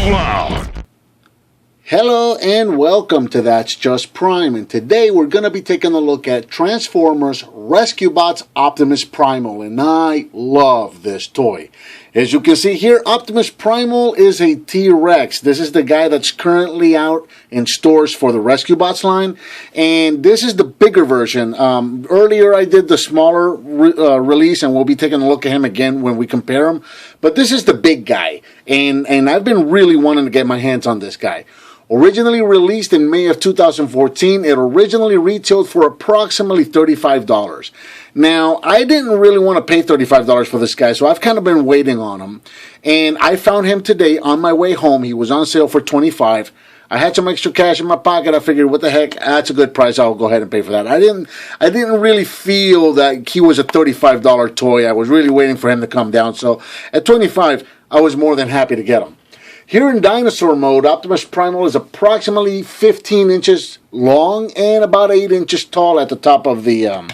loud. Hello and welcome to That's Just Prime, and today we're going to be taking a look at Transformers Rescue Bots Optimus Primal, and I love this toy. As you can see here, Optimus Primal is a T-Rex. This is the guy that's currently out in stores for the Rescue Bots line, and this is the bigger version. Earlier I did the smaller release, and we'll be taking a look at him again when we compare him, but this is the big guy, and I've been really wanting to get my hands on this guy. Originally released in May of 2014, it originally retailed for approximately $35. Now, I didn't really want to pay $35 for this guy, so I've kind of been waiting on him. And I found him today on my way home. He was on sale for $25. I had some extra cash in my pocket. I figured, what the heck, that's a good price. I'll go ahead and pay for that. I didn't really feel that he was a $35 toy. I was really waiting for him to come down. So at $25, I was more than happy to get him. Here in dinosaur mode, Optimus Primal is approximately 15 inches long and about 8 inches tall at the top of the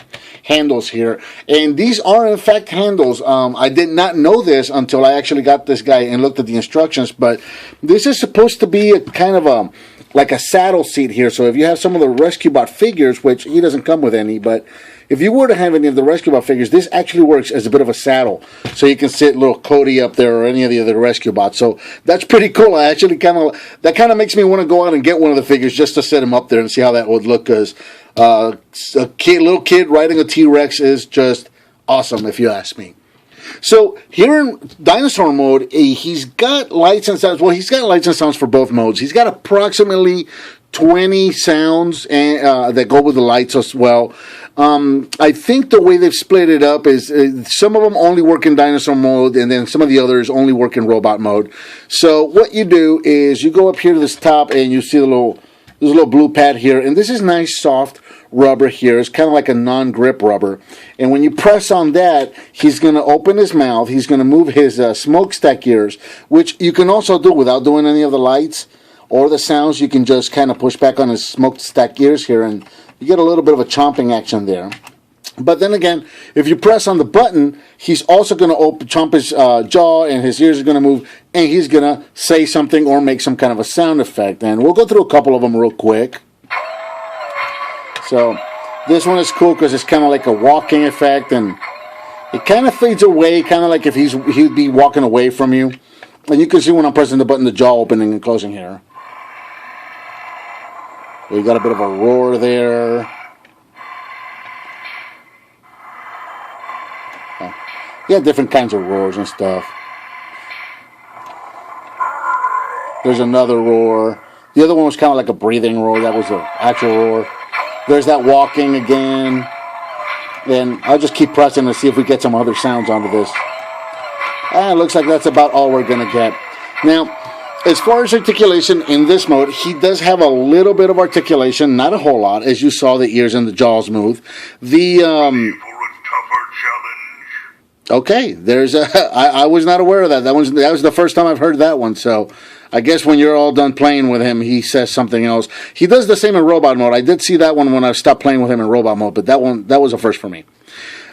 handles here. And these are in fact handles. I did not know this until I actually got this guy and looked at the instructions, but this is supposed to be a kind of like a saddle seat here. So if you have some of the Rescue Bot figures, which he doesn't come with any, but if you were to have any of the Rescue Bot figures, this actually works as a bit of a saddle. So you can sit little Cody up there or any of the other Rescue Bots. So that's pretty cool. I actually that kind of makes me want to go out and get one of the figures just to set him up there and see how that would look. Because a little kid riding a T-Rex is just awesome, if you ask me. So here in dinosaur mode, he's got lights and sounds. Well, he's got lights and sounds for both modes. He's got approximately 20 sounds that go with the lights as well. I think the way they've split it up is some of them only work in dinosaur mode, and then some of the others only work in robot mode. So what you do is you go up here to this top, and you see there's a little blue pad here, and this is nice soft rubber here. It's kind of like a non-grip rubber, and when you press on that, he's going to open his mouth. He's going to move his smokestack ears, which you can also do without doing any of the lights or the sounds. You can just kind of push back on his smokestack ears here, and you get a little bit of a chomping action there. But then again, if you press on the button, he's also going to chomp his jaw, and his ears are going to move, and he's going to say something or make some kind of a sound effect. And we'll go through a couple of them real quick. So this one is cool because it's kind of like a walking effect, and it kind of fades away, kind of like if he'd be walking away from you. And you can see when I'm pressing the button, the jaw opening and closing here. You got a bit of a roar there. Yeah, different kinds of roars and stuff. There's another roar. The other one was kind of like a breathing roar. That was the actual roar. There's that walking again. Then I'll just keep pressing to see if we get some other sounds onto this. And it looks like that's about all we're going to get. Now, as far as articulation in this mode, he does have a little bit of articulation, not a whole lot. As you saw, the ears and the jaws move. Okay, I was not aware of that. That was the first time I've heard that one. So I guess when you're all done playing with him, he says something else. He does the same in robot mode. I did see that one when I stopped playing with him in robot mode, but that was a first for me.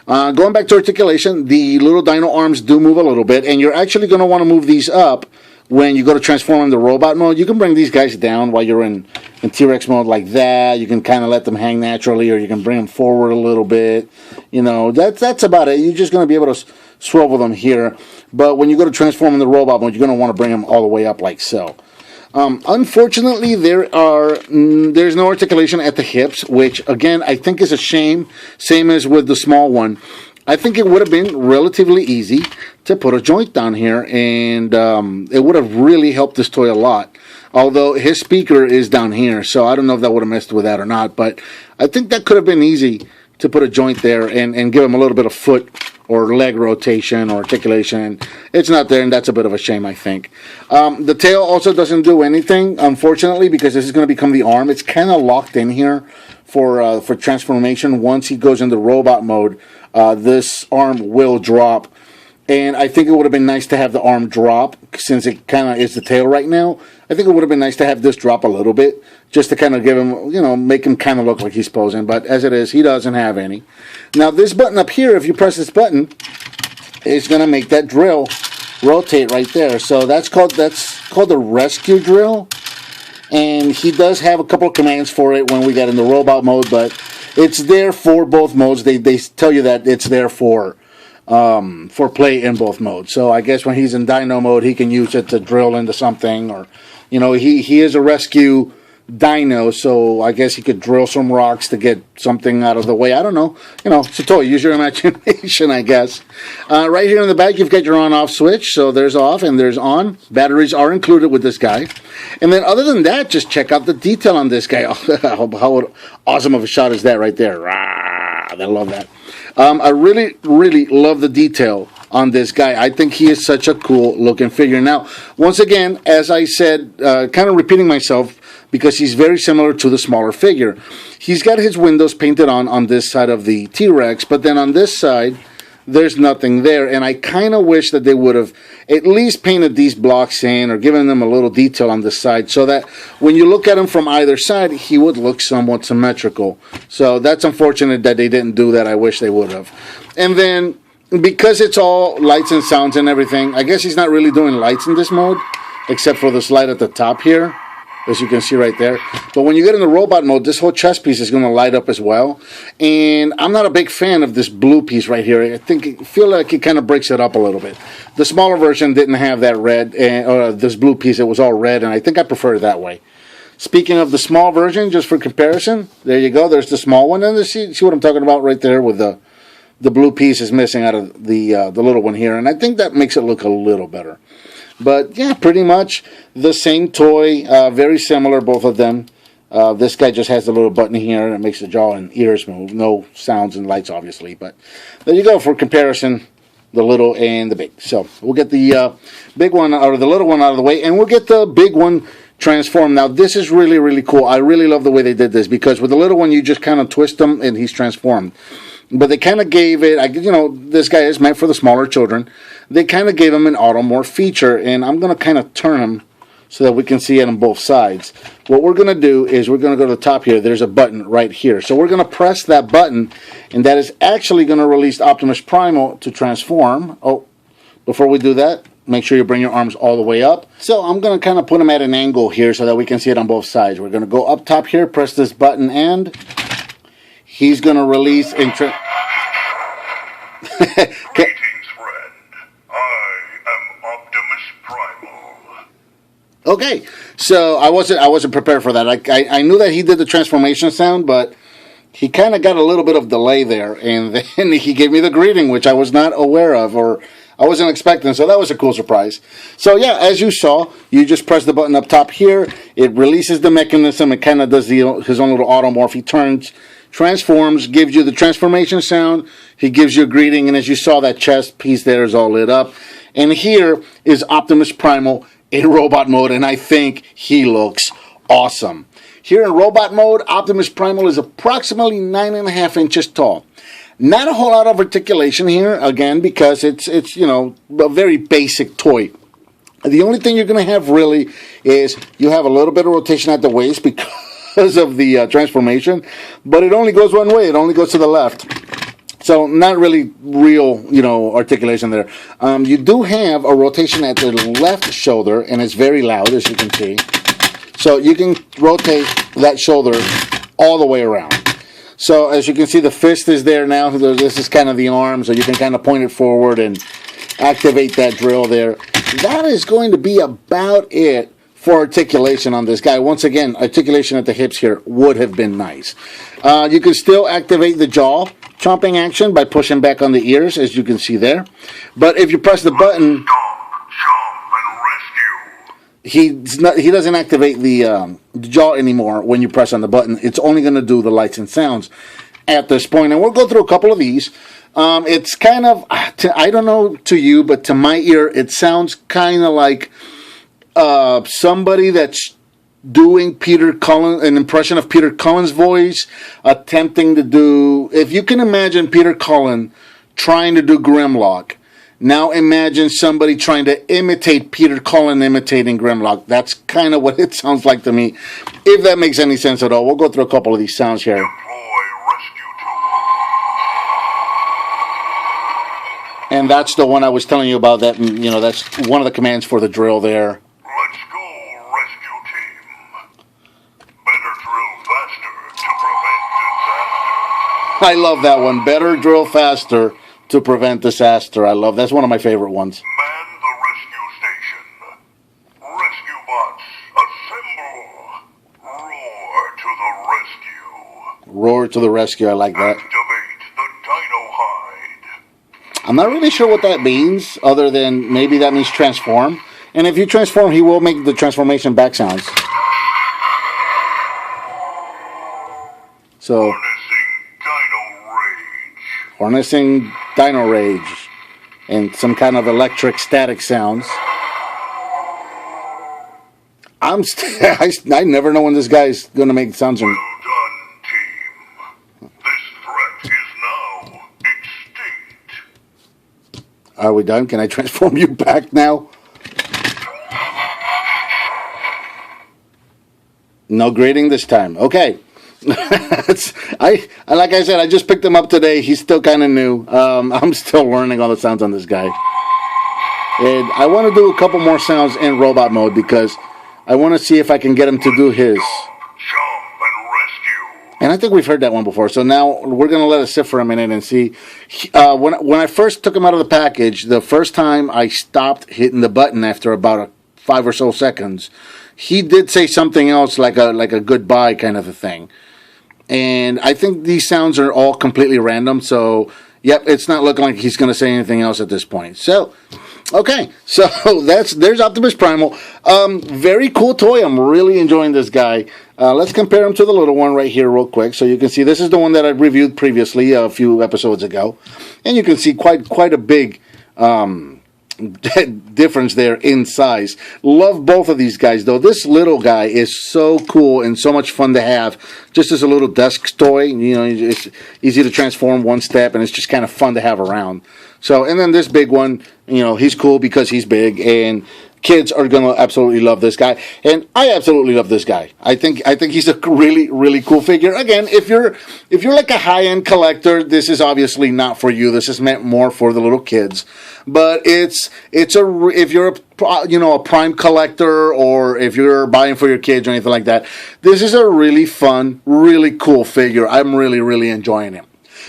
Going back to articulation, the little dino arms do move a little bit, and you're actually going to want to move these up when you go to transform into robot mode. You can bring these guys down while you're in T-Rex mode like that. You can kind of let them hang naturally, or you can bring them forward a little bit. You know, that's about it. You're just going to be able to swivel them here. But when you go to transform into robot mode, you're going to want to bring them all the way up like so. Unfortunately, there's no articulation at the hips, which, again, I think is a shame. Same as with the small one. I think it would have been relatively easy to put a joint down here, and it would have really helped this toy a lot. Although his speaker is down here, so I don't know if that would have messed with that or not, but I think that could have been easy to put a joint there and give him a little bit of foot or leg rotation or articulation. It's not there, and that's a bit of a shame, I think. The tail also doesn't do anything, unfortunately, because this is going to become the arm. It's kind of locked in here for transformation. Once he goes into robot mode, this arm will drop. And I think it would have been nice to have the arm drop, since it kind of is the tail right now. I think it would have been nice to have this drop a little bit, just to kind of give him, you know, make him kind of look like he's posing. But as it is, he doesn't have any. Now, this button up here, if you press this button, it's going to make that drill rotate right there. So that's called the rescue drill. And he does have a couple of commands for it when we get in the robot mode, but it's there for both modes. They tell you that it's there for play in both modes. So I guess when he's in Dino mode, he can use it to drill into something, or he is a rescue Dino, so I guess he could drill some rocks to get something out of the way. I don't know. It's a toy. Use your imagination, I guess. Right here in the back, you've got your on-off switch. So there's off and there's on. Batteries are included with this guy. And then other than that, just check out the detail on this guy. How awesome of a shot is that right there? Rah, I love that. I really, really love the detail on this guy. I think he is such a cool looking figure. Now, once again, as I said, kind of repeating myself, because he's very similar to the smaller figure. He's got his windows painted on this side of the T-Rex, but then on this side, there's nothing there. And I kind of wish that they would have at least painted these blocks in or given them a little detail on this side so that when you look at him from either side, he would look somewhat symmetrical. So that's unfortunate that they didn't do that. I wish they would have. And then, because it's all lights and sounds and everything, I guess he's not really doing lights in this mode, except for this light at the top here, as you can see right there. But when you get in the robot mode, this whole chest piece is going to light up as well. And I'm not a big fan of this blue piece right here. I feel like it kind of breaks it up a little bit. The smaller version didn't have that red, or this blue piece. It was all red, and I think I prefer it that way. Speaking of the small version, just for comparison, there you go. There's the small one. And see what I'm talking about right there with the blue piece is missing out of the little one here. And I think that makes it look a little better. But yeah, pretty much the same toy, very similar, both of them. This guy just has the little button here that makes the jaw and ears move. No sounds and lights, obviously. But there you go for comparison, the little and the big. So we'll get the big one, or the little one out of the way, and we'll get the big one transformed. Now, this is really, really cool. I really love the way they did this, because with the little one, you just kind of twist him and he's transformed. But they kind of gave it, this guy is meant for the smaller children. They kind of gave him an automorph feature, and I'm going to kind of turn him so that we can see it on both sides. What we're going to do is we're going to go to the top here. There's a button right here. So we're going to press that button, and that is actually going to release Optimus Primal to transform. Oh, before we do that, make sure you bring your arms all the way up. So I'm going to kind of put him at an angle here so that we can see it on both sides. We're going to go up top here, press this button, and he's going to release and Greetings, friend. I am Optimus Primal. Okay, so I wasn't prepared for that. I knew that he did the transformation sound, but he kind of got a little bit of delay there, and then he gave me the greeting, which I was not aware of, or I wasn't expecting, so that was a cool surprise. So yeah, as you saw, you just press the button up top here, it releases the mechanism, it kind of does his own little automorph. He turns, transforms, gives you the transformation sound, he gives you a greeting, and as you saw, that chest piece there is all lit up. And here is Optimus Primal in robot mode, and I think he looks awesome. Here in robot mode, Optimus Primal is approximately 9.5 inches tall. Not a whole lot of articulation here, again, because it's a very basic toy. The only thing you're going to have really is you have a little bit of rotation at the waist because of the transformation, but it only goes one way. It only goes to the left. So not really real, articulation there. You do have a rotation at the left shoulder, and it's very loud, as you can see. So you can rotate that shoulder all the way around. So as you can see, the fist is there now. This is kind of the arm, so you can kind of point it forward and activate that drill there. That is going to be about it for articulation on this guy. Once again, articulation at the hips here would have been nice. You can still activate the jaw chomping action by pushing back on the ears, as you can see there. But if you press the button, he doesn't activate the jaw anymore when you press on the button. It's only going to do the lights and sounds at this point. And we'll go through a couple of these. It's kind of, I don't know to you, but to my ear, it sounds kind of like somebody that's doing an impression of Peter Cullen's voice, attempting to do, if you can imagine Peter Cullen trying to do Grimlock, now imagine somebody trying to imitate Peter Cullen imitating Grimlock. That's kind of what it sounds like to me, if that makes any sense at all. We'll go through a couple of these sounds here. And that's the one I was telling you about. That that's one of the commands for the drill there. Let's I love that one. Better drill faster to prevent disaster. I love that's one of my favorite ones. Man the rescue station. Rescue bots, assemble. Roar to the rescue. Roar to the rescue. I like that. Activate the dino hide. I'm not really sure what that means, other than maybe that means transform. And if you transform, he will make the transformation back sounds. So, harnessing dino rage and some kind of electric static sounds. I never know when this guy's going to make sounds. Well done, team. This threat is now extinct. Are we done? Can I transform you back now? No grading this time. Okay. Like I said, I just picked him up today. He's still kind of new. I'm still learning all the sounds on this guy. And I want to do a couple more sounds in robot mode because I want to see if I can get him to do his. Jump and rescue. And I think we've heard that one before. So now we're going to let it sit for a minute and see. When I first took him out of the package, the first time I stopped hitting the button after about 5 or so seconds, he did say something else like a goodbye kind of a thing. And I think these sounds are all completely random. So, yep, it's not looking like he's going to say anything else at this point. So, okay. So, there's Optimus Primal. Very cool toy. I'm really enjoying this guy. Let's compare him to the little one right here real quick. So you can see this is the one that I reviewed previously a few episodes ago. And you can see quite a big difference there in size. Love both of these guys though. This little guy is so cool and so much fun to have just as a little desk toy. You know, it's easy to transform one step and it's just kind of fun to have around. So, and then this big one, you know, he's cool because he's big and kids are going to absolutely love this guy. And I absolutely love this guy. I think he's a really cool figure. Again, if you're like a high-end collector, this is obviously not for you. This is meant more for the little kids. But if you're a prime collector or if you're buying for your kids or anything like that, this is a really fun, really cool figure. I'm really enjoying him.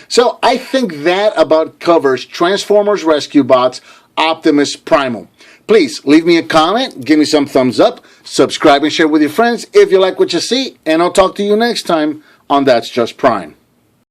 So I think that about covers Transformers Rescue Bots Optimus Primal. Please leave me a comment, give me some thumbs up, subscribe and share with your friends if you like what you see, and I'll talk to you next time on That's Just Prime.